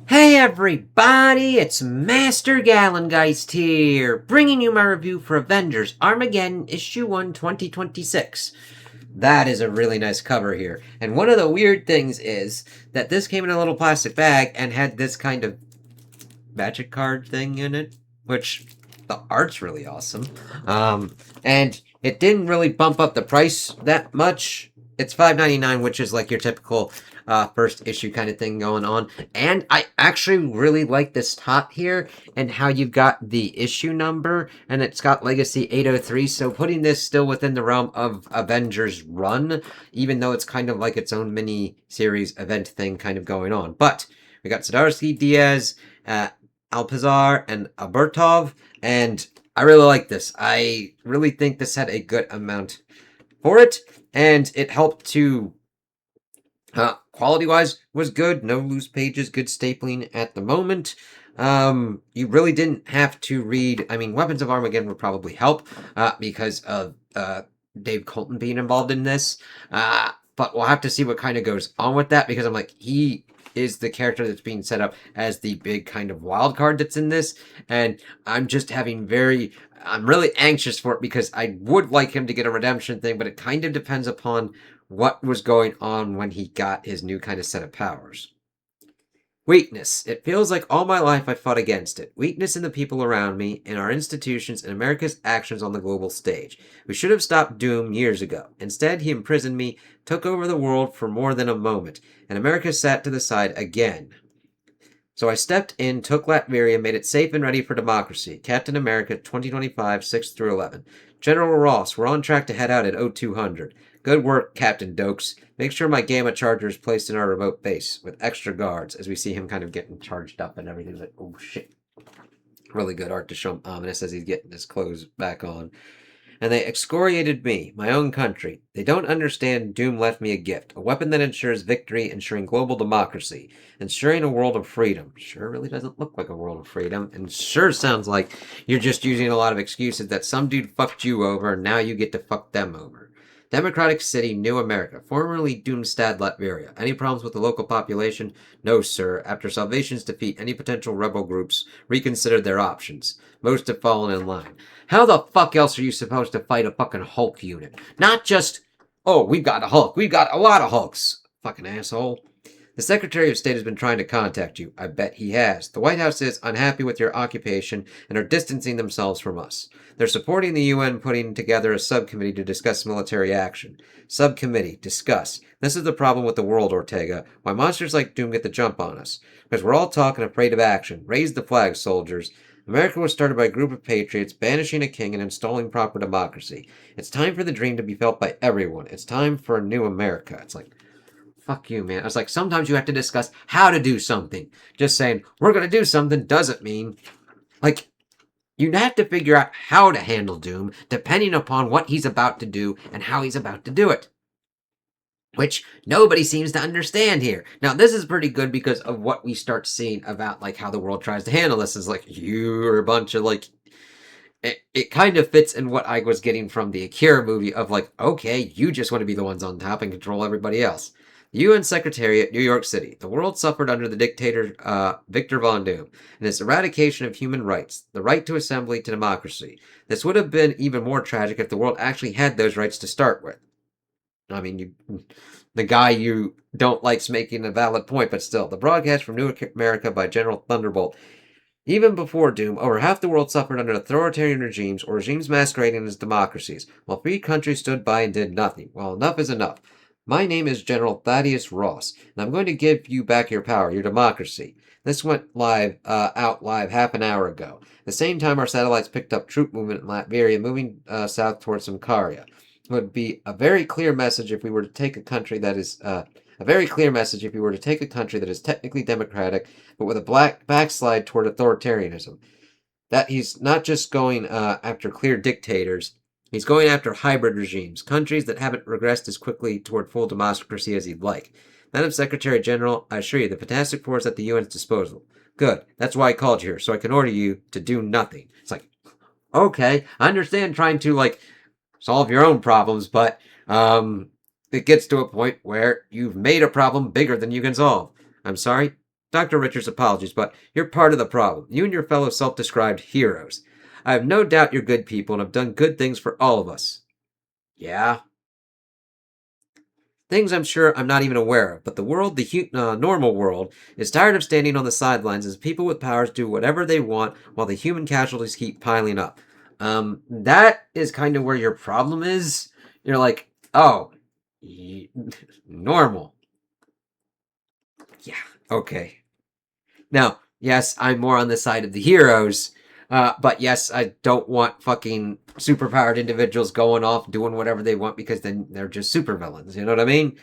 Hey everybody, it's Master Gallengeist here, bringing you my review for Avengers Armageddon Issue 1 2026. That is a really nice cover here. And one of the weird things is that this came in a little plastic bag and had this kind of magic card thing in it, which the art's really awesome. And it didn't really bump up the price that much. It's $5.99, which is like your typical first issue kind of thing going on. And I actually really like this top here and how you've got the issue number and it's got Legacy 803. So putting this still within the realm of Avengers Run, even though it's kind of like its own mini series event thing kind of going on. But we got Zdarsky, Diaz, Alpizar, and Albertov, and I really like this. I really think this had a good amount for it, and it helped to quality-wise was good. No loose pages, good stapling at the moment. You really didn't have to read. I mean, Weapons of Armageddon would probably help because of Dave Colton being involved in this. But we'll have to see what kind of goes on with that because I'm like, he is the character that's being set up as the big kind of wild card that's in this. And I'm just I'm really anxious for it because I would like him to get a redemption thing, but it kind of depends upon what was going on when he got his new kind of set of powers. Weakness. It feels like all my life I fought against it. Weakness in the people around me, in our institutions, and America's actions on the global stage. We should have stopped Doom years ago. Instead, he imprisoned me, took over the world for more than a moment, and America sat to the side again. So I stepped in, took Latveria, made it safe and ready for democracy. Captain America 2025, 6 through 11. General Ross, we're on track to head out at 0200. Good work, Captain Dokes. Make sure my Gamma Charger is placed in our remote base with extra guards as we see him kind of getting charged up and everything. Like, oh shit. Really good art to show him ominous as he's getting his clothes back on. And they excoriated me, my own country. They don't understand Doom left me a gift, a weapon that ensures victory, ensuring global democracy, ensuring a world of freedom. Sure really doesn't look like a world of freedom, and sure sounds like you're just using a lot of excuses that some dude fucked you over, and now you get to fuck them over. Democratic City, New America, formerly Doomstad, Latveria. Any problems with the local population? No, sir. After Salvation's defeat, any potential rebel groups reconsidered their options. Most have fallen in line. How the fuck else are you supposed to fight a fucking Hulk unit? Not just, oh, we've got a Hulk. We've got a lot of Hulks. Fucking asshole. The Secretary of State has been trying to contact you. I bet he has. The White House is unhappy with your occupation and are distancing themselves from us. They're supporting the UN putting together a subcommittee to discuss military action. Subcommittee, discuss. This is the problem with the world, Ortega. Why monsters like Doom get the jump on us. Because we're all talking afraid of action. Raise the flag, soldiers. America was started by a group of patriots banishing a king and installing proper democracy. It's time for the dream to be felt by everyone. It's time for a new America. It's like, fuck you, man. I was like, sometimes you have to discuss how to do something. Just saying, we're going to do something doesn't mean, like, you have to figure out how to handle Doom depending upon what he's about to do and how he's about to do it. Which nobody seems to understand here. Now, this is pretty good because of what we start seeing about, like, how the world tries to handle this. Is like, you're a bunch of, like, it kind of fits in what I was getting from the Akira movie of, like, okay, you just want to be the ones on top and control everybody else. UN Secretariat, New York City. The world suffered under the dictator Victor Von Doom and his eradication of human rights, the right to assembly to democracy. This would have been even more tragic if the world actually had those rights to start with. I mean, the guy you don't like's making a valid point, but still. The broadcast from New America by General Thunderbolt. Even before Doom, over half the world suffered under authoritarian regimes or regimes masquerading as democracies, while free countries stood by and did nothing. Well, enough is enough. My name is General Thaddeus Ross, and I'm going to give you back your power, your democracy. This went out live half an hour ago. At the same time, our satellites picked up troop movement in Latveria, moving south towards Samkaria. It would be a very clear message if we were to take a country that is technically democratic, but with a backslide toward authoritarianism. That he's not just going after clear dictators. He's going after hybrid regimes, countries that haven't regressed as quickly toward full democracy as he'd like. Madam Secretary General, I assure you, the fantastic force at the UN's disposal. Good. That's why I called you here, so I can order you to do nothing. It's like, okay, I understand trying to, like, solve your own problems, but, it gets to a point where you've made a problem bigger than you can solve. I'm sorry? Dr. Richards, apologies, but you're part of the problem. You and your fellow self-described heroes. I have no doubt you're good people and have done good things for all of us. Yeah? Things I'm sure I'm not even aware of, but the world, the normal world, is tired of standing on the sidelines as people with powers do whatever they want while the human casualties keep piling up. That is kind of where your problem is. You're like, oh, normal. Yeah, okay. Now, yes, I'm more on the side of the heroes, but yes, I don't want fucking superpowered individuals going off doing whatever they want because then they're just supervillains. You know what I mean?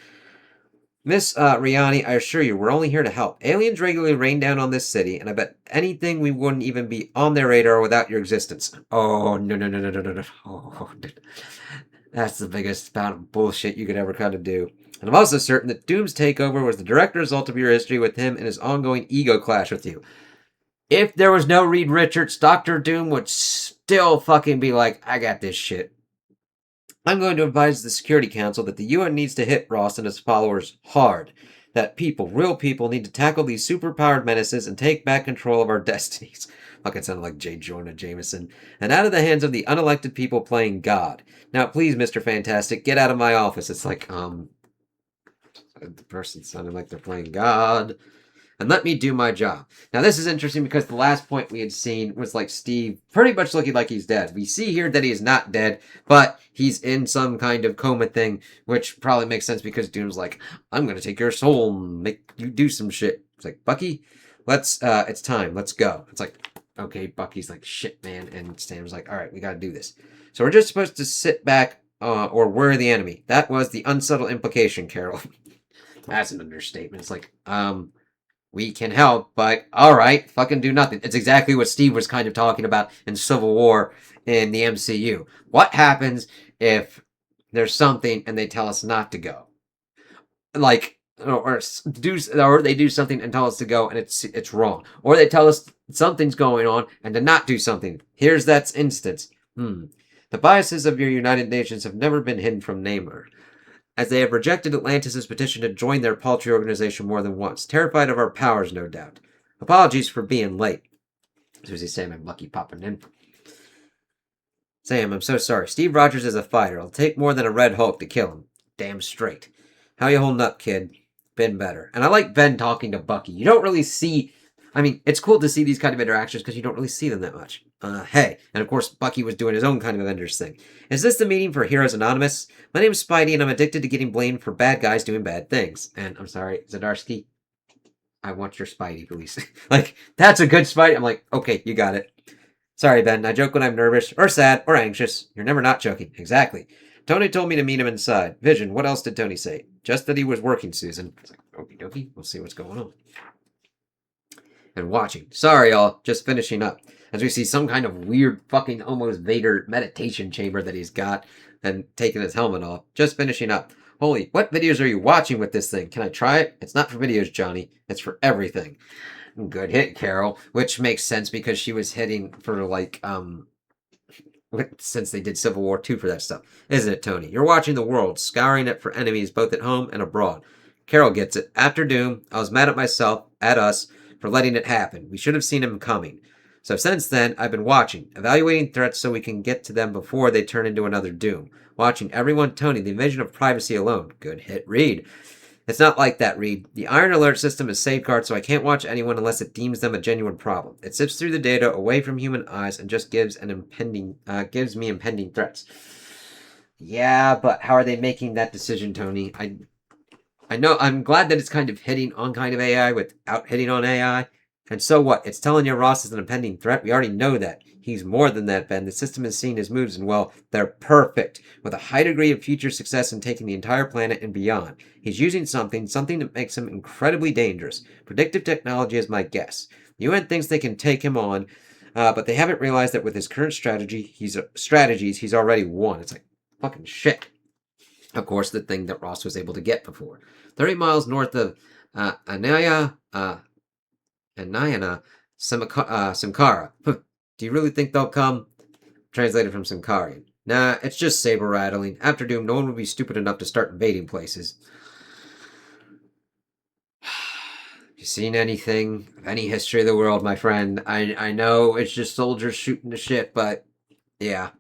Miss Riani, I assure you, we're only here to help. Aliens regularly rain down on this city, and I bet anything we wouldn't even be on their radar without your existence. Oh, no, no, no, no, no, no, no. Oh, that's the biggest amount of bullshit you could ever kind of do. And I'm also certain that Doom's takeover was the direct result of your history with him and his ongoing ego clash with you. If there was no Reed Richards, Dr. Doom would still fucking be like, I got this shit. I'm going to advise the Security Council that the UN needs to hit Ross and his followers hard. That people, real people, need to tackle these superpowered menaces and take back control of our destinies. Fucking sounded like J. Jonah Jameson. And out of the hands of the unelected people playing God. Now, please, Mr. Fantastic, get out of my office. It's like, the person sounded like they're playing God. And let me do my job. Now, this is interesting because the last point we had seen was like Steve pretty much looking like he's dead. We see here that he is not dead, but he's in some kind of coma thing, which probably makes sense because Doom's like, I'm going to take your soul and make you do some shit. It's like, Bucky, it's time. Let's go. It's like, okay, Bucky's like, shit, man. And Sam's like, all right, we got to do this. So we're just supposed to sit back or worry the enemy. That was the unsubtle implication, Carol. That's an understatement. It's like, we can help, but alright, fucking do nothing. It's exactly what Steve was kind of talking about in Civil War in the MCU. What happens if there's something and they tell us not to go? Like, or they do something and tell us to go and it's wrong. Or they tell us something's going on and to not do something. Here's that instance. The biases of your United Nations have never been hidden from Namor, as they have rejected Atlantis' petition to join their paltry organization more than once, terrified of our powers, no doubt. Apologies for being late. Susie, Sam, and Bucky popping in. Sam, I'm so sorry. Steve Rogers is a fighter. It'll take more than a Red Hulk to kill him. Damn straight. How you holding up, kid? Been better. And I like Ben talking to Bucky. You don't really see... I mean, it's cool to see these kind of interactions because you don't really see them that much. Hey. And of course, Bucky was doing his own kind of Avengers thing. Is this the meeting for Heroes Anonymous? My name's Spidey and I'm addicted to getting blamed for bad guys doing bad things. And I'm sorry, Zdarsky, I want your Spidey, please. Like, that's a good Spidey. I'm like, okay, you got it. Sorry, Ben. I joke when I'm nervous or sad or anxious. You're never not joking. Exactly. Tony told me to meet him inside. Vision, what else did Tony say? Just that he was working, Susan. It's like, okie dokie. We'll see what's going on. And watching. Sorry, y'all. Just finishing up. As we see some kind of weird fucking almost Vader meditation chamber that he's got and taking his helmet off. Just finishing up. Holy, what videos are you watching with this thing? Can I try it? It's not for videos, Johnny. It's for everything. Good hit, Carol. Which makes sense because she was hitting for like, since they did Civil War II for that stuff. Isn't it, Tony? You're watching the world, scouring it for enemies both at home and abroad. Carol gets it. After Doom, I was mad at myself, at us, for letting it happen. We should have seen him coming. So since then, I've been watching, evaluating threats so we can get to them before they turn into another Doom. Watching everyone, Tony, the invasion of privacy alone. Good hit, Reed. It's not like that, Reed. The Iron Alert system is safeguarded, so I can't watch anyone unless it deems them a genuine problem. It sifts through the data away from human eyes and just gives me impending threats. Yeah, but how are they making that decision, Tony? I know, I'm glad that it's kind of hitting on kind of AI without hitting on AI. And so what? It's telling you Ross is an impending threat. We already know that. He's more than that, Ben. The system has seen his moves, and well, they're perfect, with a high degree of future success in taking the entire planet and beyond. He's using something that makes him incredibly dangerous. Predictive technology is my guess. The UN thinks they can take him on, but they haven't realized that with his current strategies, he's already won. It's like, fucking shit. Of course, the thing that Ross was able to get before. 30 miles north of Anaya, Samkara. Do you really think they'll come? Translated from Samkarian. Nah, it's just saber rattling. After Doom, no one would be stupid enough to start invading places. you seen anything of any history of the world, my friend? I know it's just soldiers shooting the shit, but yeah.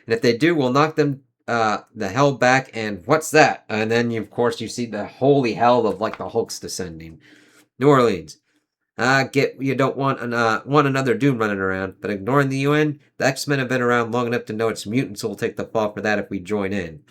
And if they do, we'll knock them the hell back. And what's that? And then of course you see the holy hell of like the Hulks descending. New Orleans. You don't want another Doom running around, but ignoring the UN, the X-Men have been around long enough to know it's mutants who will take the fall for that if we join in.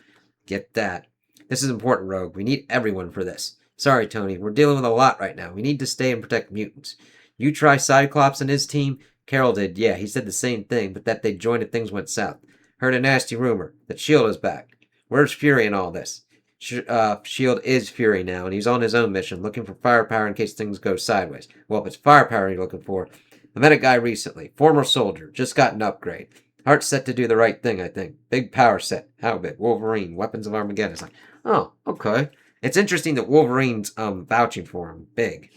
Get that. This is important, Rogue. We need everyone for this. Sorry, Tony. We're dealing with a lot right now. We need to stay and protect mutants. You try Cyclops and his team? Carol did, yeah. He said the same thing, but that they'd join if things went south. Heard a nasty rumor that S.H.I.E.L.D. is back. Where's Fury in all this? S.H.I.E.L.D. is Fury now, and he's on his own mission, looking for firepower in case things go sideways. Well, if it's firepower you're looking for, I met a guy recently, former soldier, just got an upgrade. Heart set to do the right thing, I think. Big power set. How big? Wolverine, Weapons of Armageddon. It's like, oh, okay. It's interesting that Wolverine's vouching for him. Big.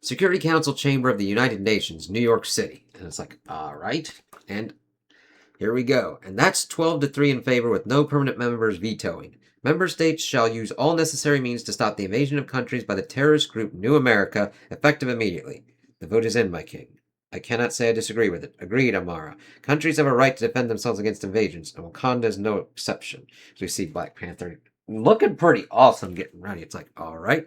Security Council Chamber of the United Nations, New York City. And it's like, all right. And here we go. And that's 12-3 in favor with no permanent members vetoing. Member states shall use all necessary means to stop the invasion of countries by the terrorist group New America, effective immediately. The vote is in, my king. I cannot say I disagree with it. Agreed, Amara. Countries have a right to defend themselves against invasions, and Wakanda is no exception. As we see Black Panther looking pretty awesome getting ready. It's like, all right.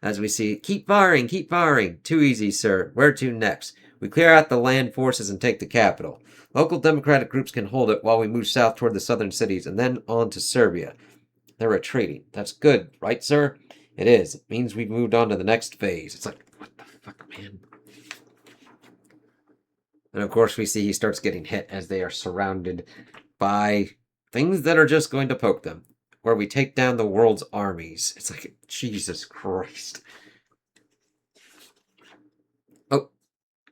As we see, keep firing, keep firing. Too easy, sir. Where to next? We clear out the land forces and take the capital. Local democratic groups can hold it while we move south toward the southern cities and then on to Serbia. They're retreating. That's good, right, sir? It is. It means we've moved on to the next phase. It's like, what the fuck, man? And of course, we see he starts getting hit as they are surrounded by things that are just going to poke them. Where we take down the world's armies. It's like, Jesus Christ. Oh,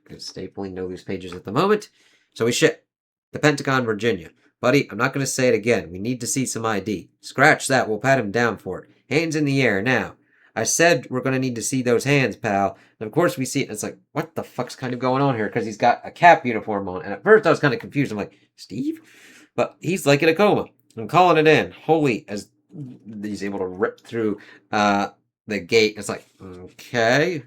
good stapling, no loose pages at the moment. So we ship. The Pentagon, Virginia. Buddy, I'm not going to say it again. We need to see some ID. Scratch that, we'll pat him down for it. Hands in the air, now. I said we're going to need to see those hands, pal. And of course we see it, and it's like, what the fuck's kind of going on here? Because he's got a Cap uniform on. And at first I was kind of confused. I'm like, Steve? But he's like in a coma. I'm calling it in. Holy, as he's able to rip through the gate. It's like, okay,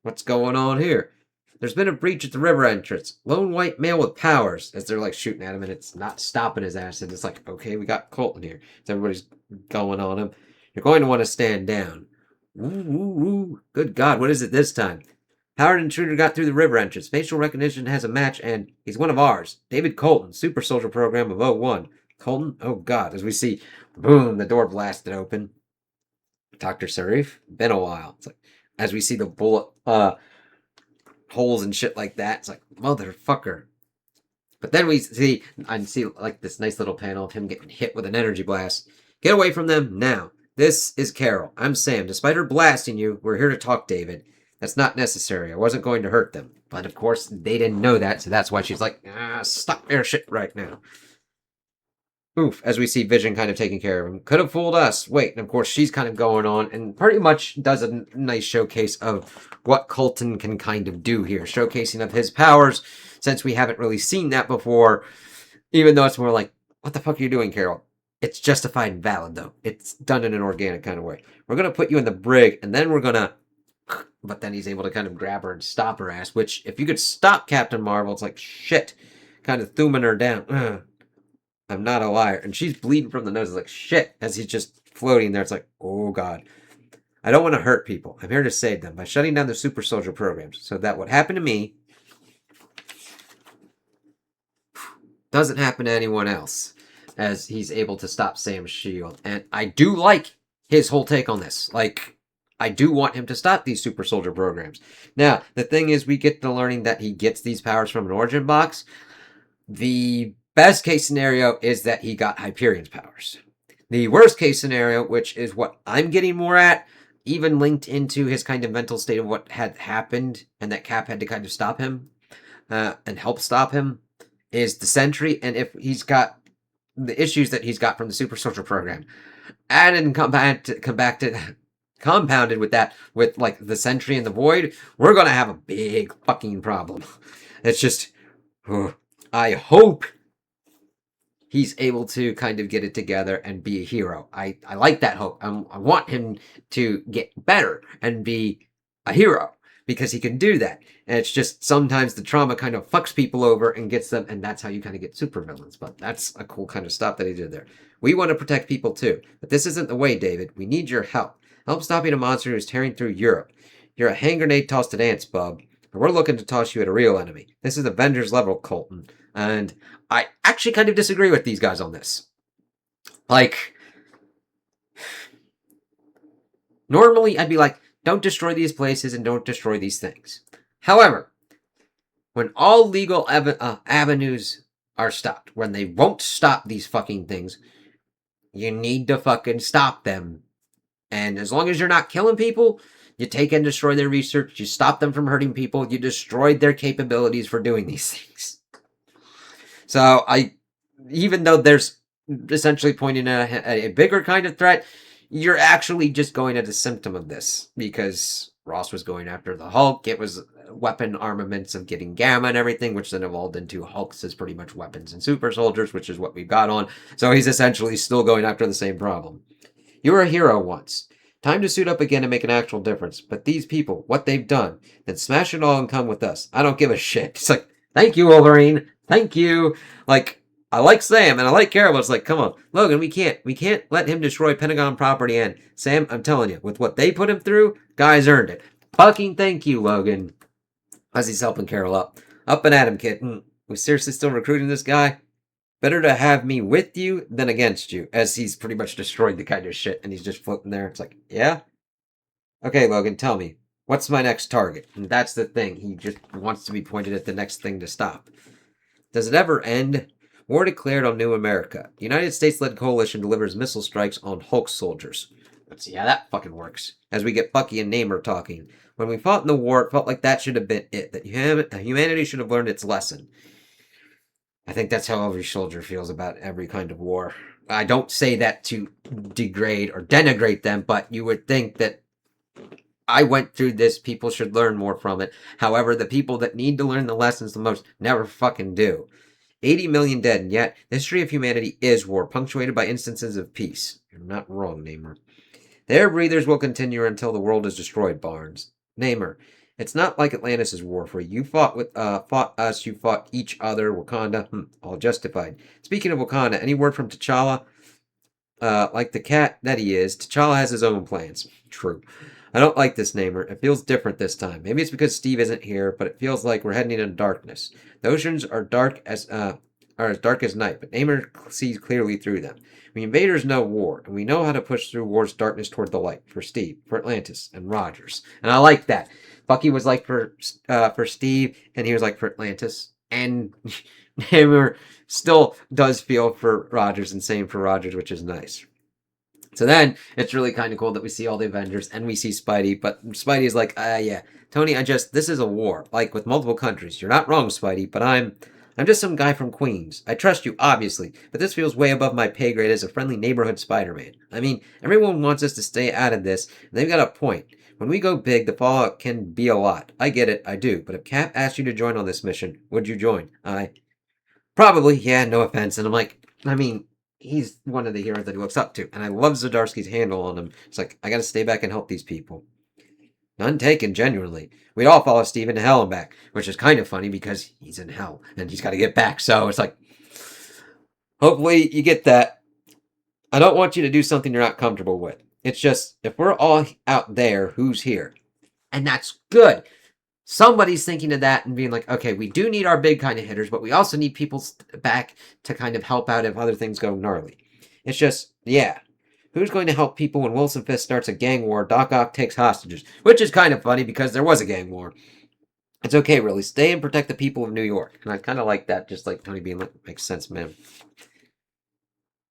what's going on here? There's been a breach at the river entrance. Lone white male with powers. As they're like shooting at him and it's not stopping his acid. It's like, okay, we got Colton here. So everybody's going on him. You're going to want to stand down. Ooh, ooh, ooh. Good God, what is it this time? Howard Intruder got through the river entrance. Facial recognition has a match, and he's one of ours. David Colton, Super Soldier Program of 01. Colton? Oh, God. As we see, boom, the door blasted open. Dr. Sarif? Been a while. It's like, as we see the bullet holes and shit like that, it's like, motherfucker. But then we see, like this nice little panel of him getting hit with an energy blast. Get away from them now. This is Carol. I'm Sam. Despite her blasting you, we're here to talk, David. That's not necessary. I wasn't going to hurt them. But of course, they didn't know that, so that's why she's like, stop their shit right now. Oof, as we see Vision kind of taking care of him. Could have fooled us. Wait, and of course she's kind of going on and pretty much does a nice showcase of what Colton can kind of do here. Showcasing of his powers, since we haven't really seen that before. Even though it's more like, what the fuck are you doing, Carol? It's justified and valid, though. It's done in an organic kind of way. We're going to put you in the brig, and then we're going to... But then he's able to kind of grab her and stop her ass, which, if you could stop Captain Marvel, it's like, shit. Kind of thumbing her down. Ugh. I'm not a liar. And she's bleeding from the nose. It's like, shit. As he's just floating there, it's like, oh, God. I don't want to hurt people. I'm here to save them by shutting down the super soldier programs so that what happened to me doesn't happen to anyone else. As he's able to stop Sam's shield. And I do like his whole take on this. Like, I do want him to stop these super soldier programs. Now, the thing is, we get to learning that he gets these powers from an origin box. The best case scenario is that he got Hyperion's powers. The worst case scenario, which is what I'm getting more at, even linked into his kind of mental state of what had happened and that Cap had to kind of stop him and help stop him, is the Sentry. And if he's got the issues that he's got from the Super Soldier Program, added and compounded with that, with like the Sentry and the Void, we're gonna have a big fucking problem. It's just, I hope he's able to kind of get it together and be a hero. I like that hope. I want him to get better and be a hero because he can do that. And it's just sometimes the trauma kind of fucks people over and gets them, and that's how you kind of get supervillains. But that's a cool kind of stuff that he did there. We want to protect people too, but this isn't the way, David. We need your help. Help stopping a monster who's tearing through Europe. You're a hand grenade tossed at ants, bub. But we're looking to toss you at a real enemy. This is Avengers level, Colton. And I actually kind of disagree with these guys on this. Like, normally I'd be like, don't destroy these places and don't destroy these things. However, when all legal avenues are stopped, when they won't stop these fucking things, you need to fucking stop them. And as long as you're not killing people, you take and destroy their research, you stop them from hurting people, you destroyed their capabilities for doing these things. So even though there's essentially pointing at a bigger kind of threat, you're actually just going at a symptom of this, because Ross was going after the Hulk. It was weapon armaments of getting Gamma and everything, which then evolved into Hulks as pretty much weapons and super soldiers, which is what we've got on. So he's essentially still going after the same problem. You were a hero once. Time to suit up again and make an actual difference. But these people, what they've done, then smash it all and come with us. I don't give a shit. It's like, thank you, Wolverine. Thank you. Like, I like Sam and I like Carol, but it's like, come on, Logan, we can't let him destroy Pentagon property. And Sam, I'm telling you, with what they put him through, guys earned it. Fucking thank you, Logan. As he's helping Carol up. Up and at him, kid. We seriously still recruiting this guy? Better to have me with you than against you, as he's pretty much destroyed the kind of shit, and he's just floating there. It's like, yeah? Okay, Logan, tell me, what's my next target? And that's the thing. He just wants to be pointed at the next thing to stop. Does it ever end? War declared on New America. The United States-led coalition delivers missile strikes on Hulk soldiers. Let's see how that fucking works. As we get Bucky and Namor talking. When we fought in the war, it felt like that should have been it. That humanity should have learned its lesson. I think that's how every soldier feels about every kind of war. I don't say that to degrade or denigrate them, but you would think that I went through this, people should learn more from it. However, the people that need to learn the lessons the most never fucking do. 80 million dead, and yet the history of humanity is war, punctuated by instances of peace. You're not wrong, Namor. The air breathers will continue until the world is destroyed, Barnes. Namor, it's not like Atlantis' war for you. You fought us, you fought each other, Wakanda. All justified. Speaking of Wakanda, any word from T'Challa? Like the cat that he is, T'Challa has his own plans. True. I don't like this, Namor. It feels different this time. Maybe it's because Steve isn't here, but it feels like we're heading into darkness. The oceans are as dark as night, but Namor sees clearly through them. We invaders know war, and we know how to push through war's darkness toward the light. For Steve, for Atlantis, and Rogers. And I like that. Bucky was like for Steve, and he was like for Atlantis. And Namor still does feel for Rogers, and same for Rogers, which is nice. So then, it's really kind of cool that we see all the Avengers, and we see Spidey, but Spidey is like, yeah, Tony, this is a war, like, with multiple countries. You're not wrong, Spidey, but I'm just some guy from Queens. I trust you, obviously, but this feels way above my pay grade as a friendly neighborhood Spider-Man. I mean, everyone wants us to stay out of this, and they've got a point. When we go big, the fallout can be a lot. I get it, I do, but if Cap asked you to join on this mission, would you join? Probably, yeah, no offense. And I'm like, I mean, he's one of the heroes that he looks up to, and I love Zdarsky's handle on him. It's like, I gotta stay back and help these people. None taken, genuinely. We'd all follow Steve into hell and back, which is kind of funny because he's in hell, and he's gotta get back, so it's like, hopefully you get that. I don't want you to do something you're not comfortable with. It's just, if we're all out there, who's here? And that's good. Somebody's thinking of that and being like, okay, we do need our big kind of hitters, but we also need people back to kind of help out if other things go gnarly. It's just, yeah. Who's going to help people when Wilson Fisk starts a gang war, Doc Ock takes hostages? Which is kind of funny because there was a gang war. It's okay, really. Stay and protect the people of New York. And I kind of like that, just like Tony being like, makes sense, man.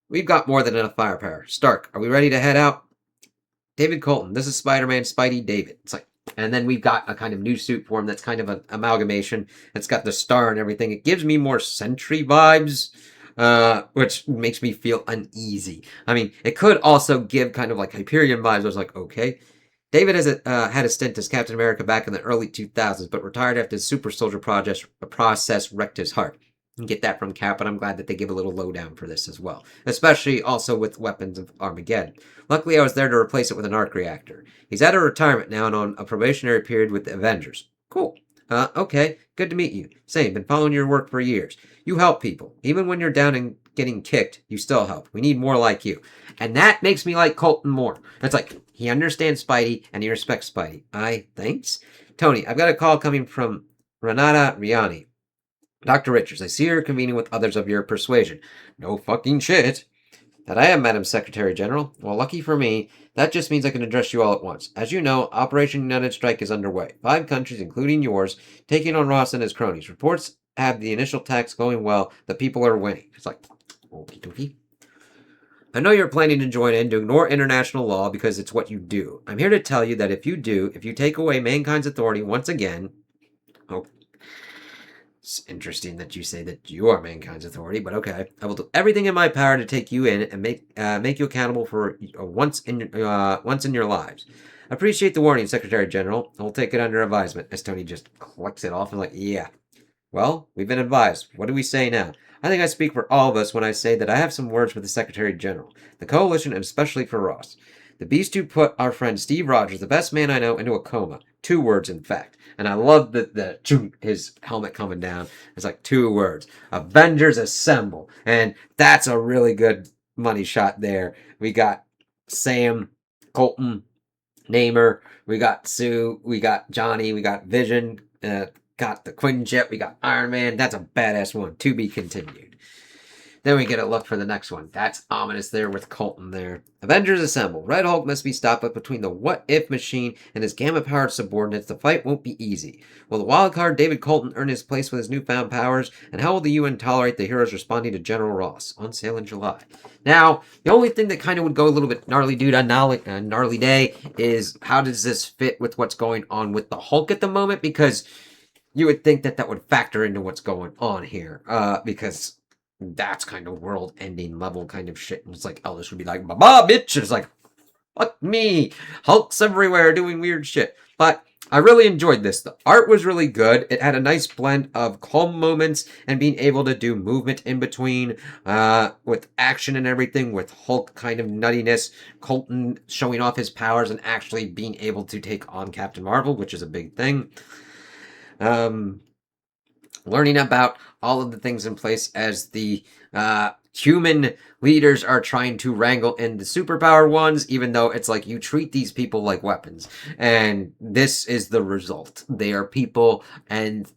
We've got more than enough firepower. Stark, are we ready to head out? David Colton, this is Spider-Man, Spidey, David. It's like, and then we've got a kind of new suit for him that's kind of an amalgamation. It's got the star and everything. It gives me more Sentry vibes, which makes me feel uneasy. I mean, it could also give kind of like Hyperion vibes. I was like, okay. David has had a stint as Captain America back in the early 2000s, but retired after the Super Soldier process wrecked his heart. get that from Cap, but I'm glad that they give a little lowdown for this as well, especially also with Weapons of Armageddon. Luckily, I was there to replace it with an arc reactor. He's out of retirement now and on a probationary period with the Avengers. Cool. Okay, good to meet you. Same, been following your work for years. You help people. Even when you're down and getting kicked, you still help. We need more like you. And that makes me like Colton more. It's like, he understands Spidey and he respects Spidey. Thanks? Tony, I've got a call coming from Renata Riani. Dr. Richards, I see you're convening with others of your persuasion. No fucking shit. That I am, Madam Secretary General. Well, lucky for me, that just means I can address you all at once. As you know, Operation United Strike is underway. 5 countries, including yours, taking on Ross and his cronies. Reports have the initial attacks going well. The people are winning. It's like, okie dokie. I know you're planning to join in to ignore international law because it's what you do. I'm here to tell you that if you take away mankind's authority once again... Oh, it's interesting that you say that you are mankind's authority, but okay. I will do everything in my power to take you in and make you accountable for once in your lives. Appreciate the warning, Secretary General. I will take it under advisement. As Tony just clicks it off and like, yeah. Well, we've been advised. What do we say now? I think I speak for all of us when I say that I have some words with the Secretary General, the Coalition, and especially for Ross. The beast who put our friend Steve Rogers, the best man I know, into a coma. 2 words, in fact. And I love his helmet coming down. It's like 2 words. Avengers Assemble. And that's a really good money shot there. We got Sam, Colton, Namor. We got Sue. We got Johnny. We got Vision. Got the Quinjet. We got Iron Man. That's a badass one. To be continued. Then we get a look for the next one. That's ominous there with Colton there. Avengers Assemble. Red Hulk must be stopped, but between the what-if machine and his gamma-powered subordinates, the fight won't be easy. Will the wildcard David Colton earn his place with his newfound powers? And how will the UN tolerate the heroes responding to General Ross? On sale in July. Now, the only thing that kind of would go a little bit gnarly dude on gnarly day is how does this fit with what's going on with the Hulk at the moment? Because you would think that would factor into what's going on here. Because that's kind of world-ending level kind of shit. And it's like, oh, this would be like, bah, bitch. And it's like, fuck me. Hulk's everywhere doing weird shit. But I really enjoyed this. The art was really good. It had a nice blend of calm moments and being able to do movement in between with action and everything, with Hulk kind of nuttiness, Colton showing off his powers and actually being able to take on Captain Marvel, which is a big thing. Learning about all of the things in place as the human leaders are trying to wrangle in the superpower ones, even though it's like you treat these people like weapons. And this is the result. They are people, and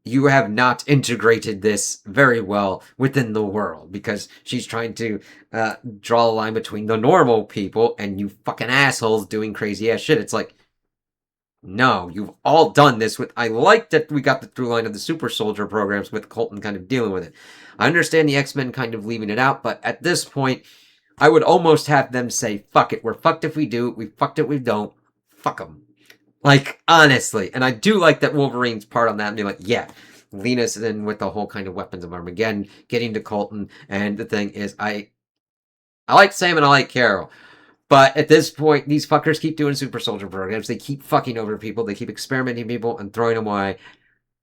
you have not integrated this very well within the world, because she's trying to draw a line between the normal people and you fucking assholes doing crazy ass shit. It's like, no, you've all done this with... I like that we got the through line of the super soldier programs with Colton kind of dealing with it. I understand the X-Men kind of leaving it out, but at this point, I would almost have them say, fuck it, we're fucked if we do, we fucked it, we don't. Fuck them. Like, honestly. And I do like that Wolverine's part on that and be like, yeah, lean us in with the whole kind of Weapons of Armageddon, getting to Colton, and the thing is, I like Sam and I like Carol. But at this point, these fuckers keep doing super soldier programs. They keep fucking over people. They keep experimenting people and throwing them away.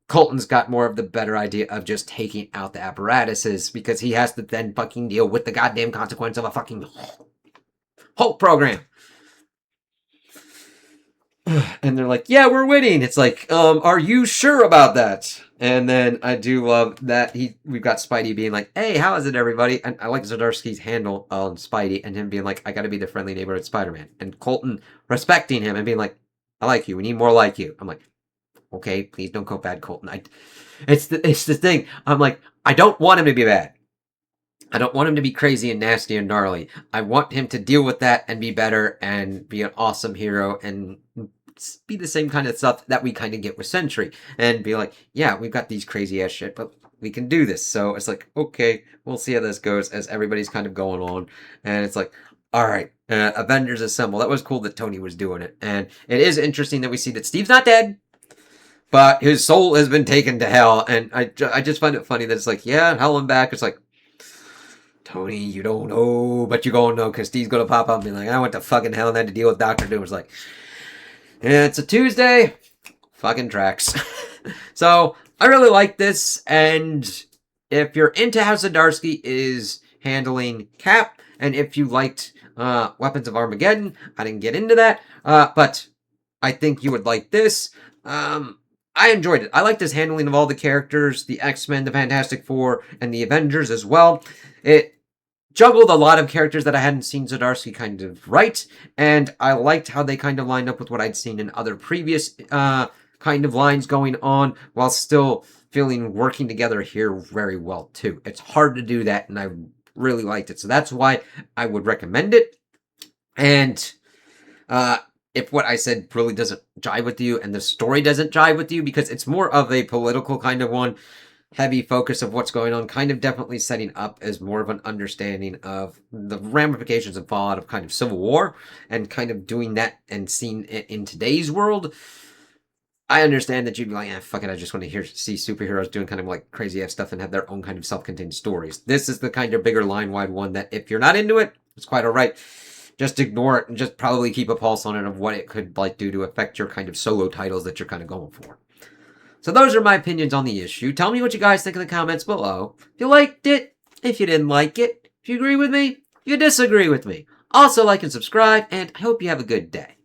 Colton's got more of the better idea of just taking out the apparatuses because he has to then fucking deal with the goddamn consequence of a fucking Hulk program. And they're like, yeah, we're winning. It's like, are you sure about that? And then I do love that we've got Spidey being like, hey, how is it, everybody? And I like Zdarsky's handle on Spidey and him being like, I gotta be the friendly neighborhood Spider-Man. And Colton respecting him and being like, I like you. We need more like you. I'm like, okay, please don't go bad, Colton. It's the thing. I'm like, I don't want him to be bad. I don't want him to be crazy and nasty and gnarly. I want him to deal with that and be better and be an awesome hero and be the same kind of stuff that we kind of get with Sentry. And be like, yeah, we've got these crazy ass shit, but we can do this. So it's like, okay, we'll see how this goes as everybody's kind of going on. And it's like, all right, Avengers Assemble. That was cool that Tony was doing it. And it is interesting that we see that Steve's not dead, but his soul has been taken to hell. And I just find it funny that it's like, yeah, hell and back. It's like, Tony, you don't know, but you're going to know because Steve's going to pop up and be like, I went to fucking hell and had to deal with Dr. Doom. It's like, yeah, it's a Tuesday. Fucking tracks. So, I really like this, and if you're into how Zdarsky is handling Cap, and if you liked Weapons of Armageddon, I didn't get into that, but I think you would like this. I enjoyed it. I liked his handling of all the characters, the X-Men, the Fantastic Four, and the Avengers as well. It juggled a lot of characters that I hadn't seen Zdarsky kind of write, and I liked how they kind of lined up with what I'd seen in other previous kind of lines going on, while still feeling working together here very well too. It's hard to do that, and I really liked it. So that's why I would recommend it. And if what I said really doesn't jive with you, and the story doesn't jive with you, because it's more of a political kind of one, heavy focus of what's going on, kind of definitely setting up as more of an understanding of the ramifications and fallout of kind of Civil War, and kind of doing that and seeing it in today's world. I understand that you'd be like, fuck it, I just want to see superheroes doing kind of like crazy ass stuff and have their own kind of self-contained stories. This is the kind of bigger line-wide one that if you're not into it, it's quite alright. Just ignore it and just probably keep a pulse on it of what it could like do to affect your kind of solo titles that you're kind of going for. So those are my opinions on the issue. Tell me what you guys think in the comments below. If you liked it, if you didn't like it, if you agree with me, if you disagree with me. Also like and subscribe, and I hope you have a good day.